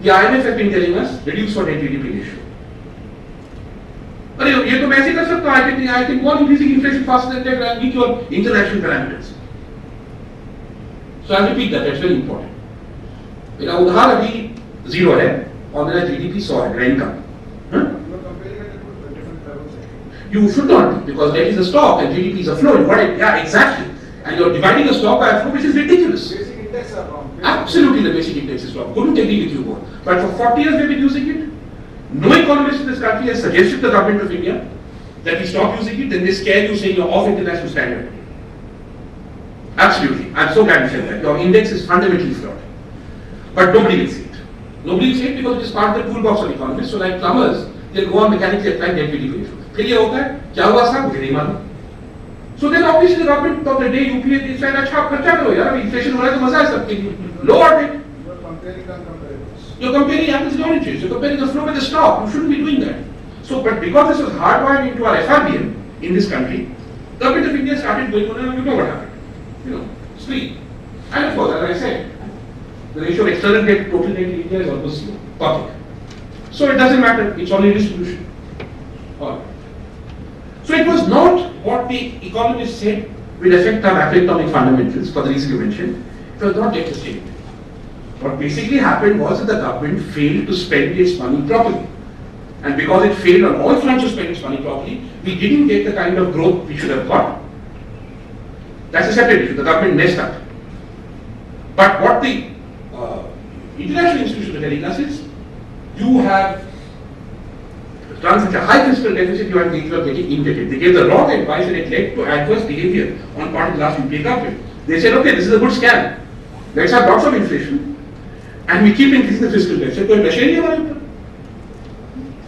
the IMF has been telling us, reduce your debt GDP ratio. अरे ये तो मैं ऐसे कर सकता हूँ, I can go on increasing inflation faster than that and meet your international parameters. So I'll repeat that, that's very important. मेरा उधार अभी 0 है और मेरा GDP 100 है, मेरा income. You should not, because debt is a stock and GDP is a flow. You got it? Yeah, exactly. And you're dividing a stock by a flow, which is ridiculous. Basic index are wrong. Absolutely, the basic index is wrong. Couldn't agree with you more. But for 40 years we've been using it. No economist in this country has suggested to the government of India that we stop using it, then they scare you saying you're off international standard. Absolutely. I'm so glad you said that. Your index is fundamentally flawed. But nobody will see it. Nobody will see it because it is part of the toolbox of economists. So like plumbers, they'll go on mechanically applying debt GDP ratio. फिर ये होता है, क्या हुआ साहब मुझे नहीं मालूम. So then obviously the government of the day UPA decide अच्छा आप खर्चा करो यार, अभी inflation हो रहा है तो मजा है सबके लिए. Lower it. You are comparing uncomparables. You're comparing apples and oranges. You're comparing the flow with the stock. You shouldn't be doing that. So, but because this was hardwired into our FRBM in this country, the government of India started going on, and you know what happened. Spree. And of course, as I said, the ratio of external debt to total debt in India is almost zero. Public. So it doesn't matter. It's only distribution. All right. So it was not what the economists said will affect our macroeconomic fundamentals for the reason you mentioned. It was not debt sustainability. What basically happened was that the government failed to spend its money properly. And because it failed on all fronts to spend its money properly, we didn't get the kind of growth we should have got. That's a separate issue. The government messed up. But what the international institutions are telling us is, you have done such a high fiscal deficit, you are getting indebted. They gave the wrong advice and it led to adverse behavior on part of the last UPA government. They said, okay, this is a good scam. Let's have lots of inflation and we keep increasing the fiscal deficit.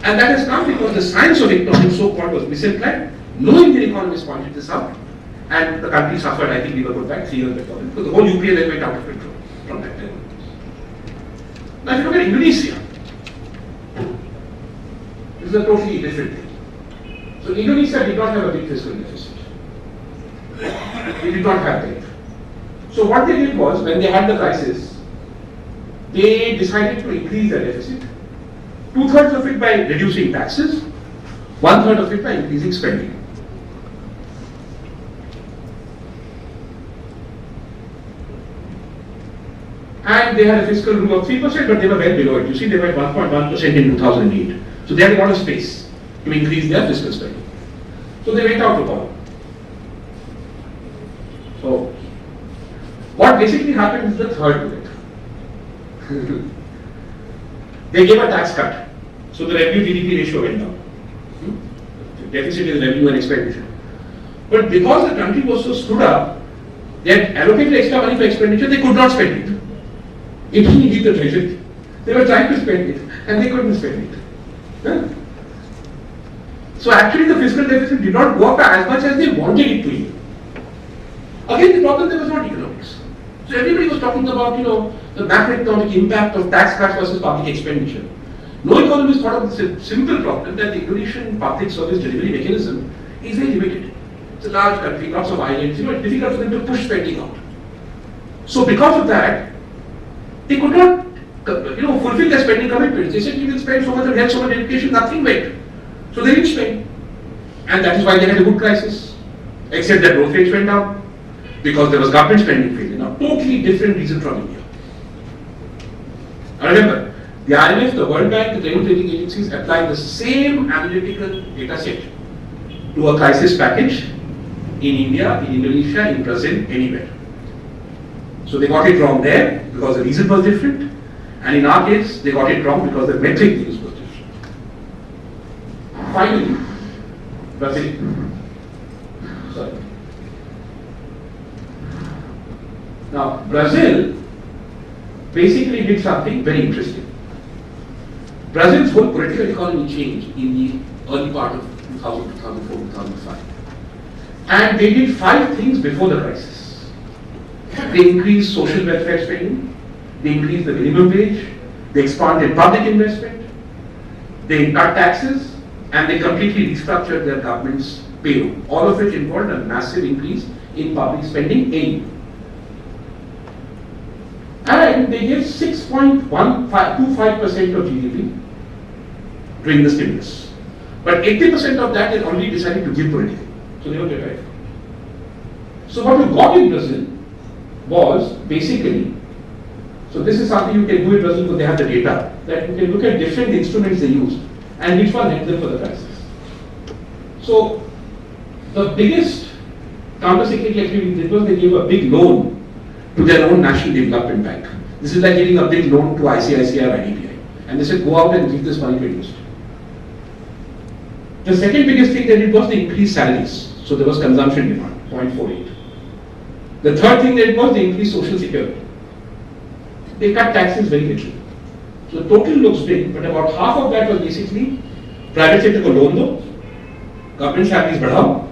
And that has come because the science of economics so-called was misapplied. No Indian economist pointed this out. And the country suffered, I think we were put back 3 years before, because the whole UPA then went out of control from that time. Now if you look at Indonesia, this is a totally different thing. So Indonesia did not have a big fiscal deficit. They did not have that. So what they did was, when they had the crisis, they decided to increase the deficit, 2/3 of it by reducing taxes, 1/3 of it by increasing spending. And they had a fiscal rule of 3%, but they were well below it. You see, they were at 1.1% in 2008. So they had a lot of space to increase their fiscal spending. So they went out to borrow. So, what basically happened is the third bullet. They gave a tax cut. So the revenue GDP ratio went down. The deficit is revenue and expenditure. But because the country was so screwed up, they had allocated extra money for expenditure, they could not spend it. It didn't leave the treasury. They were trying to spend it and they couldn't spend it. Huh? So actually the fiscal deficit did not go up as much as they wanted it to be. Again, the problem there was not economics. So everybody was talking about, the macroeconomic impact of tax cuts versus public expenditure. No economist thought of the simple problem that the Indonesian public service delivery mechanism is very limited. It's a large country, lots of islands, it's difficult for them to push spending out. So because of that, they could not, fulfill their spending commitments. They said, we will spend so much on health, so much on education, nothing went. So they didn't spend. And that is why they had a good crisis. Except that growth rates went down. Because there was government spending failure. Now, totally different reason from India. Now remember, the IMF, the World Bank, the credit rating agencies apply the same analytical data set to a crisis package in India, in Indonesia, in Brazil, anywhere. So they got it wrong there because the reason was different, and in our case, they got it wrong because the metric used was different. Finally, Brazil. Sorry. Now, Brazil basically did something very interesting. Brazil's whole political economy changed in the early part of 2000, 2004, 2005. And they did 5 things before the crisis. They increased social welfare spending, they increased the minimum wage, they expanded public investment, they cut taxes, and they completely restructured their government's payroll. All of which involved a massive increase in public spending annually. And they gave 6.25% of GDP during the stimulus. But 80% of that they already decided to give politically. So they were prepared. So what you got in Brazil was basically, so this is something you can do in Brazil because they have the data, that you can look at different instruments they used and which one helped them for the crisis. So the biggest counter-cyclical activity they did was they gave a big loan to their own National Development Bank. This is like giving a big loan to ICICI or IDBI. And they said, go out and give this money to industry. The second biggest thing they did was they increased salaries. So there was consumption demand, 0.48. The third thing they did was they increased social security. They cut taxes very little. So the total looks big, but about half of that was basically private sector को loan दो, government salaries बढ़ाओ,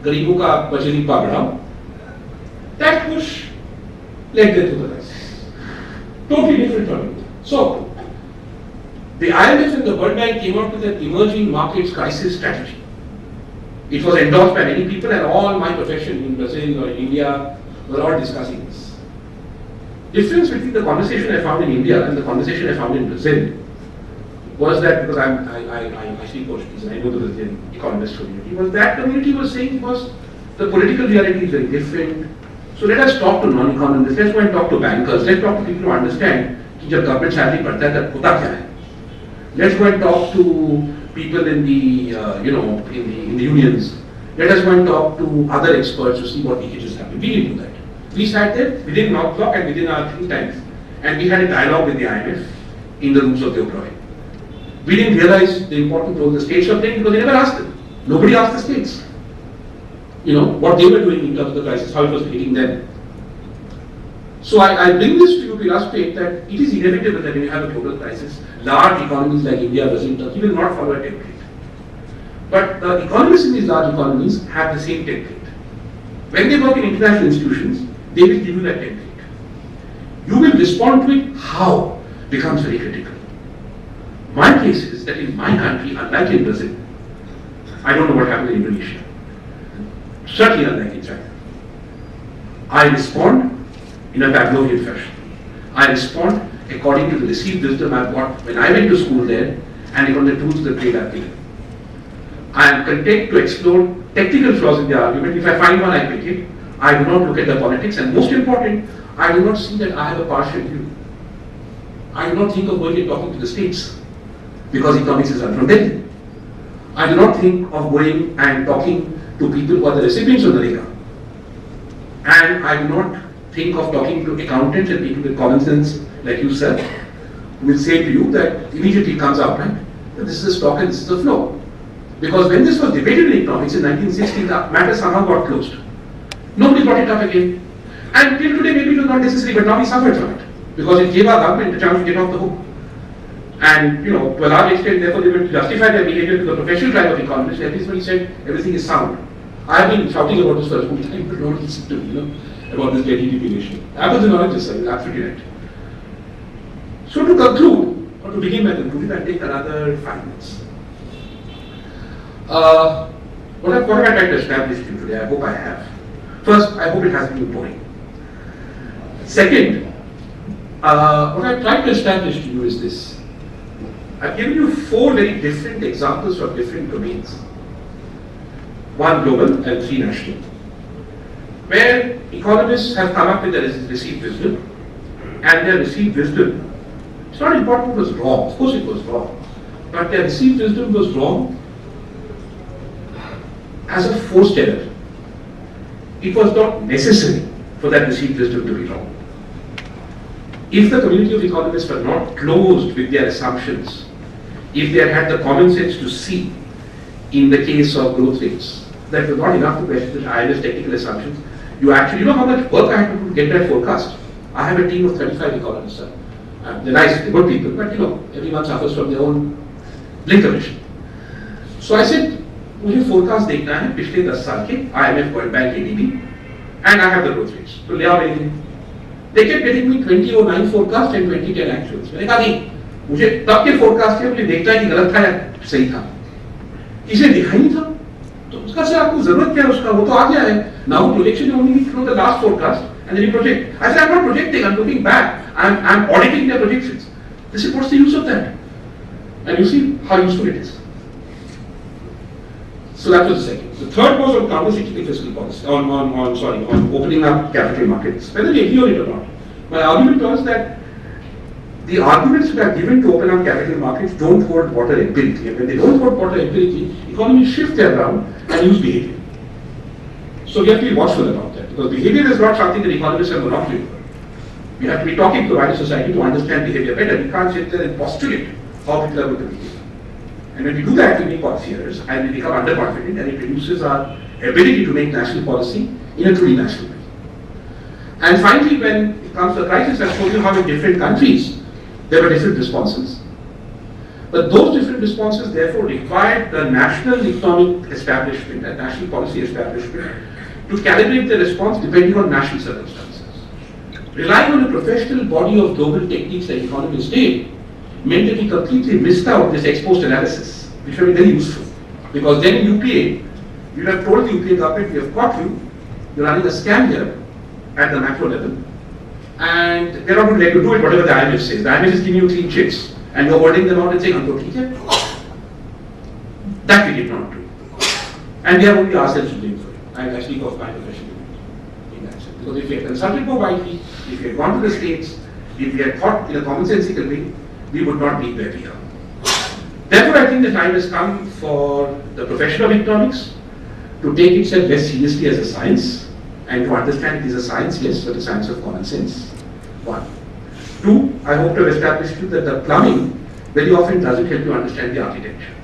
गरीबों का बचत पा बढ़ाओ. That push led them to the crisis. Totally different from it. So the IMF and the World Bank came out with an emerging markets crisis strategy. It was endorsed by many people, and all my profession in Brazil or in India were all discussing this. Difference between the conversation I found in India and the conversation I found in Brazil was that, because I speak Portuguese and I know the Brazilian economist community, was that community was saying was the political reality is very different, So let us talk to non-economists, let's go and talk to bankers, let's talk to people who understand कि जब government salary बढ़ता है तब होता क्या है. Let's go and talk to people in the in the unions. Let us go and talk to other experts to see what leakages happen. We didn't do that. We sat there within our clock and within our think tanks, and we had a dialogue with the IMF in the rooms of the Oberoi. We didn't realize the important role the states were playing because they never asked them. Nobody asked the states. What they were doing in terms of the crisis, how it was hitting them. So I bring this to you to illustrate that it is inevitable that when you have a global crisis, large economies like India, Brazil, Turkey will not follow a template. But the economists in these large economies have the same template. When they work in international institutions, they will give you that template. You will respond to it how becomes very critical. My case is that in my country, unlike in Brazil, I don't know what happened in Indonesia, certainly unlike in China, I respond in a Pavlovian fashion. I respond according to the received wisdom I've got when I went to school there and on the tools of the trade I've given. I am content to explore technical flaws in the argument. If I find one, I pick it. I do not look at the politics, and most important, I do not see that I have a partial view. I do not think of going and talking to the states because economics is run from Delhi. I do not think of going and talking to people who are the recipients of the NREGA. And I do not think of talking to accountants and people with common sense like you, sir, who will say to you that immediately comes out, right, that this is a stock and this is a flow. Because when this was debated in economics in 1960, the matter somehow got closed. Nobody brought it up again. And till today, maybe it was not necessary, but now we suffered from it. Because it gave our government a chance to get off the hook. And, to a large extent, therefore, they were to justify their behavior to the professional tribe of economists. Everybody said everything is sound. I have been shouting about this for a long time, but no one listened to me, about this GDP ratio. Epidemiologist, sir, is absolutely right. So to conclude, or to begin my conclusion, I'll take another 5 minutes. What have I tried to establish to you today? I hope I have. First, I hope it hasn't been boring. Second, what I've tried to establish to you is this. I've given you 4 very different examples from different domains. 1 global and 3 national. Where economists have come up with their received wisdom, and their received wisdom, it's not important it was wrong, of course it was wrong, but their received wisdom was wrong as a forced error. It was not necessary for that received wisdom to be wrong. If the community of economists were not closed with their assumptions, if they had had the common sense to see, in the case of growth rates, that was not enough to question the IMF's technical assumptions. You actually, how much work I had to do to get that forecast? I have a team of 35 economists, sir. They're nice, they're good people, but everyone suffers from their own blink of vision. So I said, मुझे forecast देखना है पिछले 10 साल के IMF, World Bank, ADB, and I have the growth rates. So ले आओ मेरे लिए. They kept getting me 2009 forecast and 2010 actuals. मैंने कहा नहीं, मुझे तब के forecast थे, मुझे देखना है कि गलत था या सही था. इसे दिखा ही नहीं था. तो उसका से आपको जरूरत क्या है उसका? वो तो आ गया है. Now projection you only need to know the last forecast and then you project. I said I'm not projecting, I'm looking back. I'm auditing their projections. They said what's the use of that? And you see how useful it is. So that was the second. The third was on countercyclical fiscal policy, on opening up capital markets, whether we agree on it or not. My argument was that the arguments that are given to open up capital markets don't hold water empirically. And when they don't hold water empirically, economies shift their ground and use behavior. So we have to be watchful about that, because behavior is not something that economists have monopoly over. We have to be talking to the wider society to understand behavior better. We can't sit there and postulate how people are going to behave. And when we do that, we make policy errors and we become underconfident, and it reduces our ability to make national policy in a truly national way. And finally, when it comes to the crisis, I've shown you how in different countries there were different responses. But those different responses therefore required the national economic establishment and national policy establishment to calibrate the response depending on national circumstances. Relying on a professional body of global techniques that economists did meant that we completely missed out this ex post analysis, which would be very useful. Because then in UPA, you'd have told the UPA government, we have caught you, you're running a scam here at the macro level, and they're not going to let you do it, whatever the IMF says. The IMF is giving you clean checks, and you're holding them out and saying, "Humko theek hai." That we did not do. And we have only ourselves to blame for it. I speak of my profession in that sense. Because if we had consulted more widely, if we had gone to the States, if we had thought in a commonsensical way, we would not be where we are. Therefore, I think the time has come for the profession of economics to take itself less seriously as a science and to understand it is a science, yes, but a science of common sense. One. Two, I hope to have established to you that the plumbing very often doesn't help you understand the architecture.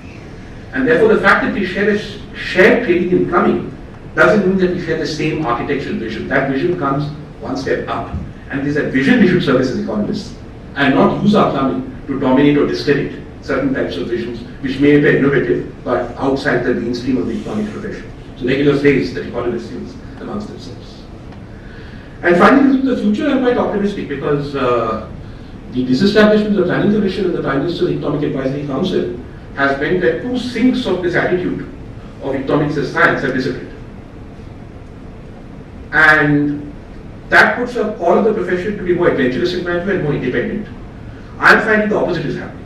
And therefore, the fact that we share a shared training in plumbing doesn't mean that we share the same architectural vision. That vision comes one step up. And it is that vision we should service as economists and not use our plumbing to dominate or discredit certain types of visions which may appear innovative but outside the mainstream of the economic profession. So regular phrase that economists use amongst themselves. And finally, looking to the future, I'm quite optimistic because the disestablishment of the Planning Commission and the Prime Minister's Economic Advisory Council has meant that two sinks of this attitude of economics as science have disappeared. And that puts up all of the profession to be more adventurous in my view and more independent. I'm finding the opposite is happening.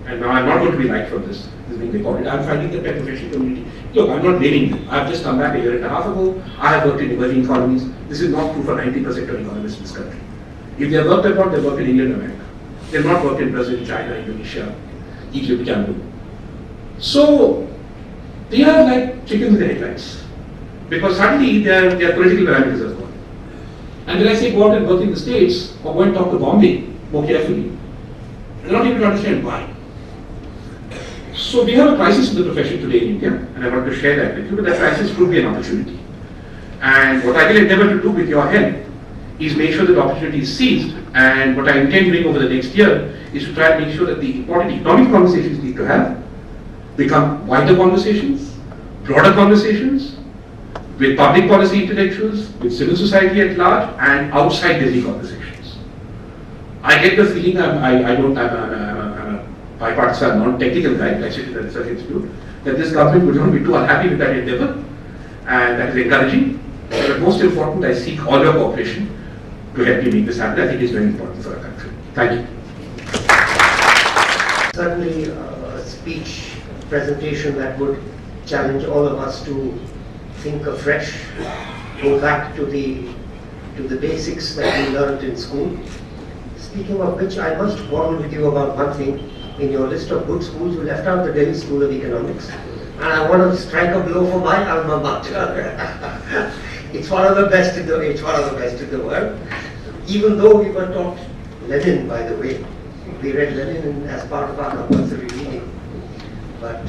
And now I'm not going to be liked for this is being recorded. I'm finding that my professional community, look, I'm not blaming them. I've just come back a year and a half ago. I have worked in emerging economies. This is not true for 90% of economists in this country. If they have worked abroad, they work in England and America. They have not worked in Brazil, China, Indonesia, Egypt, Cameroon. So they are like chickens in the headlights. Because suddenly their political parameters have gone. And when I say go out and work in the States or go and talk to Bombay more carefully, they're not able to understand why. So we have a crisis in the profession today in India, and I want to share that with you, but that crisis could be an opportunity. And what I will endeavor to do with your help is make sure that the opportunity is seized, and what I intend doing over the next year is to try and make sure that the important economic conversations we need to have become wider conversations, broader conversations, with public policy intellectuals, with civil society at large, and outside Delhi conversations. I get the feeling I'm a bipartisan, non-technical guy, like sitting in the research institute, that this government would not be too unhappy with that endeavor, and that is encouraging. But most important, I seek all your cooperation to help me make this happen. I think it's very important for our country. Thank you. Certainly a speech presentation that would challenge all of us to think afresh, go back to the basics that we learned in school. Speaking of which, I must warn with you about one thing. In your list of good schools, you left out the Delhi School of Economics. And I want to strike a blow for my alma mater. It's one of the best in the world. Even though we were taught Lenin, by the way. We read Lenin as part of our compulsory reading. But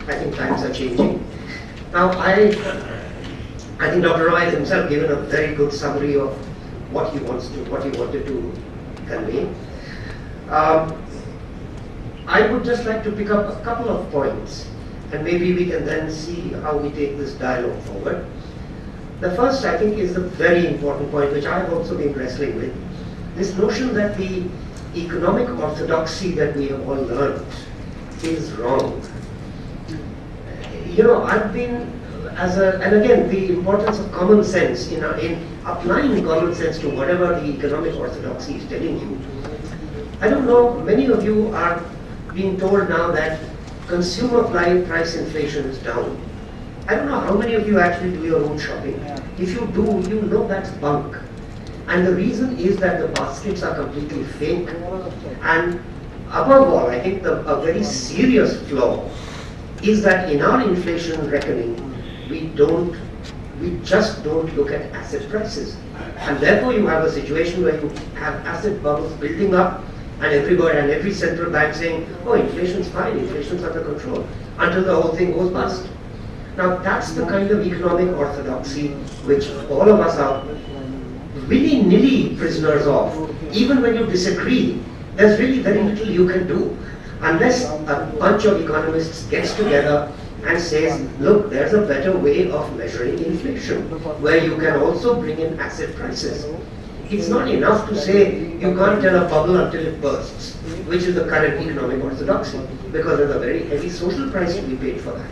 I think times are changing. Now, I think Dr. Roy has himself given a very good summary of what he wanted to convey. I would just like to pick up a couple of points, and maybe we can then see how we take this dialogue forward. The first, I think, is the very important point, which I've also been wrestling with. This notion that the economic orthodoxy that we have all learned is wrong. You know, I've been, and again, the importance of common sense in applying common sense to whatever the economic orthodoxy is telling you. I don't know, many of you are being told now that consumer price inflation is down. I don't know how many of you actually do your own shopping. If you do, you know that's bunk. And the reason is that the baskets are completely fake. And above all, I think a very serious flaw is that in our inflation reckoning, we just don't look at asset prices. And therefore you have a situation where you have asset bubbles building up, and every central bank saying, oh, inflation's fine, inflation's under control, until the whole thing goes bust. Now that's the kind of economic orthodoxy which all of us are willy-nilly prisoners of. Even when you disagree, there's really very little you can do, unless a bunch of economists gets together and says, look, there's a better way of measuring inflation, where you can also bring in asset prices. It's not enough to say you can't tell a bubble until it bursts, which is the current economic orthodoxy, because there's a very heavy social price to be paid for that.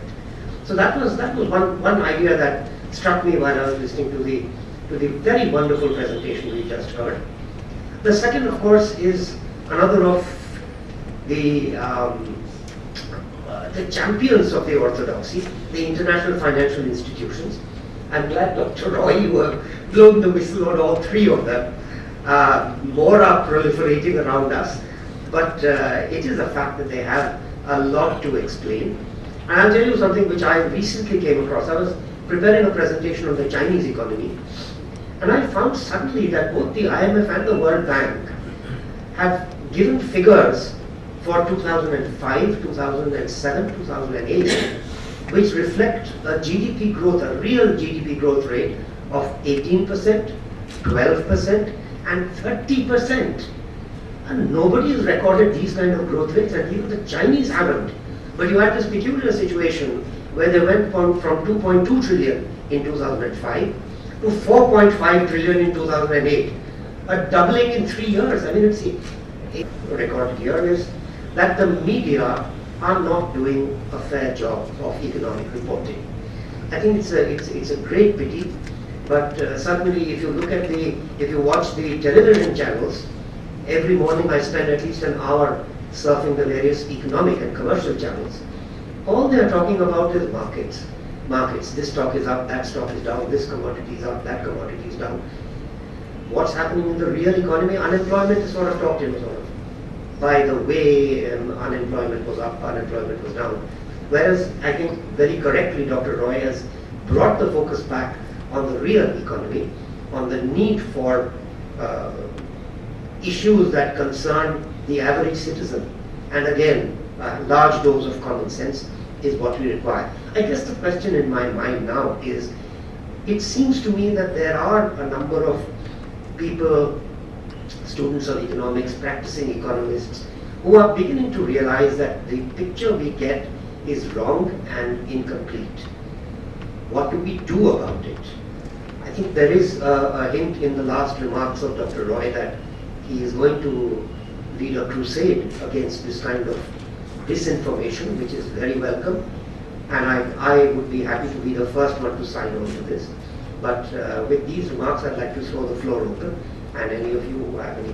So that was one idea that struck me while I was listening to the very wonderful presentation we just heard. The second, of course, is another of the champions of the orthodoxy, the international financial institutions. I'm glad, Dr. Roy, you have blown the whistle on all three of them. More are proliferating around us, but it is a fact that they have a lot to explain. And I'll tell you something which I recently came across. I was preparing a presentation on the Chinese economy, and I found suddenly that both the IMF and the World Bank have given figures for 2005, 2007, 2008, which reflect a GDP growth, a real GDP growth rate of 18%, 12%, and 30%. And nobody has recorded these kind of growth rates, and even the Chinese haven't. But you had this peculiar situation where they went from 2.2 trillion in 2005 to 4.5 trillion in 2008. A doubling in 3 years. I mean, it's a record here is that the media are not doing a fair job of economic reporting. I think it's a great pity, but certainly if you watch the television channels, every morning I spend at least an hour surfing the various economic and commercial channels. All they are talking about is markets. Markets. This stock is up, that stock is down, this commodity is up, that commodity is down. What's happening in the real economy? Unemployment is sort of talked in sort of. By the way, unemployment was up, unemployment was down. Whereas I think very correctly Dr. Roy has brought the focus back on the real economy, on the need for issues that concern the average citizen. And again, a large dose of common sense is what we require. I guess the question in my mind now is, it seems to me that there are a number of people, students of economics, practicing economists, who are beginning to realize that the picture we get is wrong and incomplete. What do we do about it? I think there is a hint in the last remarks of Dr. Roy that he is going to lead a crusade against this kind of disinformation, which is very welcome. And I would be happy to be the first one to sign on to this. But with these remarks, I'd like to throw the floor open, and any of you who have any